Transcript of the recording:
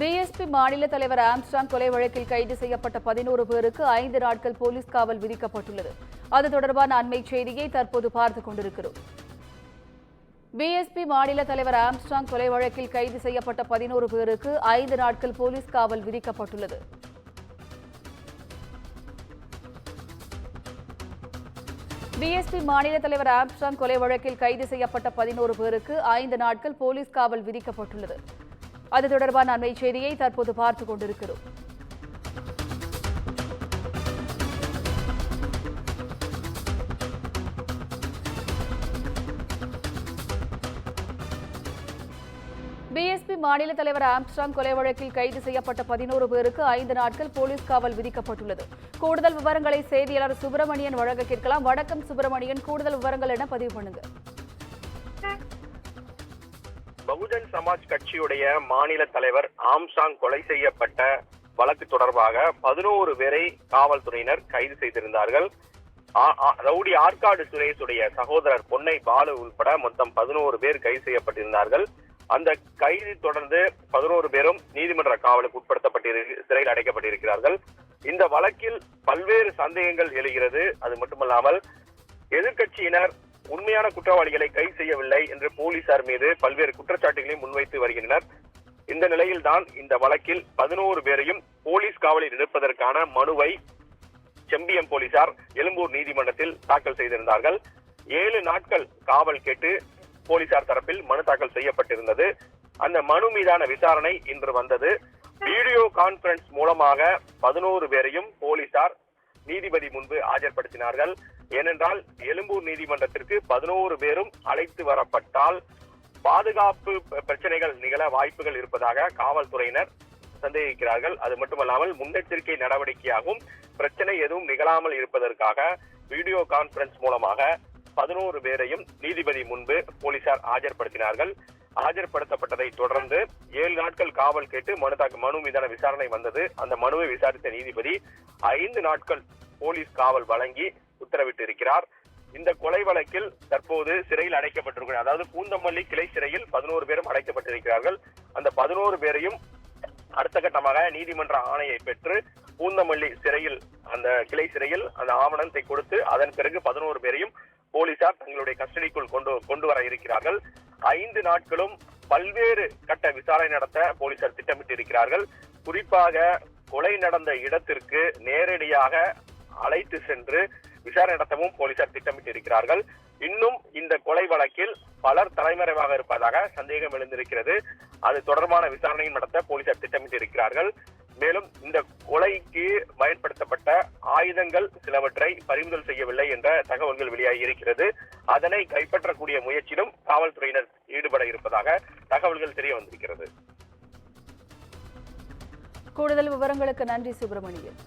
BSP மாநில தலைவர் Armstrong கொலை வழக்கில் கைது செய்யப்பட்ட 11 பேருக்கு 5 நாட்கள் போலீஸ் காவல் விதிக்கப்பட்டுள்ளது. அது தொடர்பான அண்மை செய்தியை தற்போது பார்த்துக் கொண்டிருக்கிறோம். பிஎஸ்பி மாநில தலைவர் ஆம்ஸ்ட்ராங் கொலை வழக்கில் கைது செய்யப்பட்ட 11 பேருக்கு 5 நாட்கள் போலீஸ் காவல் விதிக்கப்பட்டுள்ளது. பிஎஸ்பி மாநில தலைவர் ஆம்ஸ்ட்ராங் கொலை வழக்கில் கைது செய்யப்பட்ட 11 பேருக்கு 5 நாட்கள் போலீஸ் காவல் விதிக்கப்பட்டுள்ளது. அது தொடர்பான அண்மை செய்தியை தற்போது பார்த்துக் கொண்டிருக்கிறோம். பிஎஸ்பி மாநில தலைவர் ஆம்ஸ்ட்ராங் கொலை வழக்கில் கைது செய்யப்பட்ட 11 பேருக்கு 5 நாட்கள் போலீஸ் காவல் விதிக்கப்பட்டுள்ளது. கூடுதல் விவரங்களை செய்தியாளர் சுப்பிரமணியன் வழங்க கேட்கலாம். வணக்கம் சுப்பிரமணியன், கூடுதல் விவரங்கள் என பதிவு பண்ணுங்க. பகுஜன் சமாஜ் கட்சியுடைய மாநில தலைவர் ஆம்ஸ்ட்ராங் கொலை செய்யப்பட்ட வழக்கு தொடர்பாக 11 பேரை காவல்துறையினர் கைது செய்திருந்தார்கள். ரவுடி ஆற்காடு சுரேஷுடைய சகோதரர் பொன்னை பாலு உள்பட மொத்தம் 11 பேர் கைது செய்யப்பட்டிருந்தார்கள். அந்த கைது தொடர்ந்து 11 பேரும் நீதிமன்ற காவலுக்கு சிறையில் அடைக்கப்பட்டிருக்கிறார்கள். இந்த வழக்கில் பல்வேறு சந்தேகங்கள் எழுகிறது. அது மட்டுமல்லாமல் எதிர்க்கட்சியினர் உண்மையான குற்றவாளிகளை கைது செய்யவில்லை என்று போலீசார் மீது பல்வேறு குற்றச்சாட்டுகளை முன்வைத்து வருகின்றனர். இந்த நிலையில்தான் இந்த வழக்கில் 11 பேரையும் போலீஸ் காவலில் எடுப்பதற்கான மனுவை செம்பியம் போலீசார் எழும்பூர் நீதிமன்றத்தில் தாக்கல் செய்திருந்தார்கள். 7 நாட்கள் காவல் கேட்டு போலீசார் தரப்பில் மனு தாக்கல் செய்யப்பட்டிருந்தது. அந்த மனு மீதான விசாரணை இன்று வந்தது. வீடியோ கான்பரன்ஸ் மூலமாக 11 பேரையும் போலீசார் நீதிபதி முன்பு ஆஜர்படுத்தினார்கள். ஏனென்றால் எழும்பூர் நீதிமன்றத்திற்கு 11 பேரும் அழைத்து வரப்பட்டால் பாதுகாப்பு பிரச்சனைகள் நிகழ வாய்ப்புகள் இருப்பதாக காவல்துறையினர் சந்தேகிக்கிறார்கள். அது மட்டுமல்லாமல் முன்னெச்சரிக்கை நடவடிக்கையாகவும் பிரச்சனை எதுவும் நிகழாமல் இருப்பதற்காக வீடியோ கான்பரன்ஸ் மூலமாக 11 பேரையும் நீதிபதி முன்பு போலீசார் ஆஜர்படுத்தினார்கள். ஆஜர்படுத்தப்பட்டதை தொடர்ந்து 7 நாட்கள் காவல் கேட்டு மனு மீதான விசாரணை வந்தது. அந்த மனுவை விசாரித்த நீதிபதி 5 நாட்கள் போலீஸ் காவல் வழங்கி உத்தரவிட்டு இருக்கிறார். இந்த கொலை வழக்கில் தற்போது சிறையில் அடைக்கப்பட்டிருக்கிறார். அதாவது பூந்தமல்லி கிளை சிறையில் 11 பேரும் அடைக்கப்பட்டிருக்கிறார்கள். அந்த 11 பேரையும் அடுத்த கட்டமாக நீதிமன்ற ஆணையை பெற்று பூந்தமல்லி சிறையில் அந்த கிளை சிறையில் அந்த ஆவணத்தை கொடுத்து அதன் பிறகு 11 பேரையும் போலீசார் தங்களுடைய கஸ்டடிக்குள் கொண்டு வர இருக்கிறார்கள். 5 நாட்களும் பல்வேறு கட்ட விசாரணை நடத்த போலீசார் திட்டமிட்டு இருக்கிறார்கள். குறிப்பாக கொலை நடந்த இடத்திற்கு நேரடியாக அழைத்து சென்று விசாரணை நடத்தவும் போலீசார் திட்டமிட்டு இருக்கிறார்கள். இன்னும் இந்த கொலை வழக்கில் பலர் தலைமறைவாக இருப்பதாக சந்தேகம் எழுந்திருக்கிறது. அது தொடர்பான விசாரணையும் நடத்த போலீசார் திட்டமிட்டு இருக்கிறார்கள். மேலும் இந்த கொலைக்கு பயன்படுத்தப்பட்ட ஆயுதங்கள் சிலவற்றை பறிமுதல் செய்யவில்லை என்ற தகவல்கள் வெளியாகி இருக்கிறது. அதனை கைப்பற்றக்கூடிய முயற்சியிலும் காவல்துறையினர் ஈடுபட இருப்பதாக தகவல்கள் தெரிய வந்திருக்கிறது. கூடுதல் விவரங்களுக்கு நன்றி சுப்பிரமணியன்.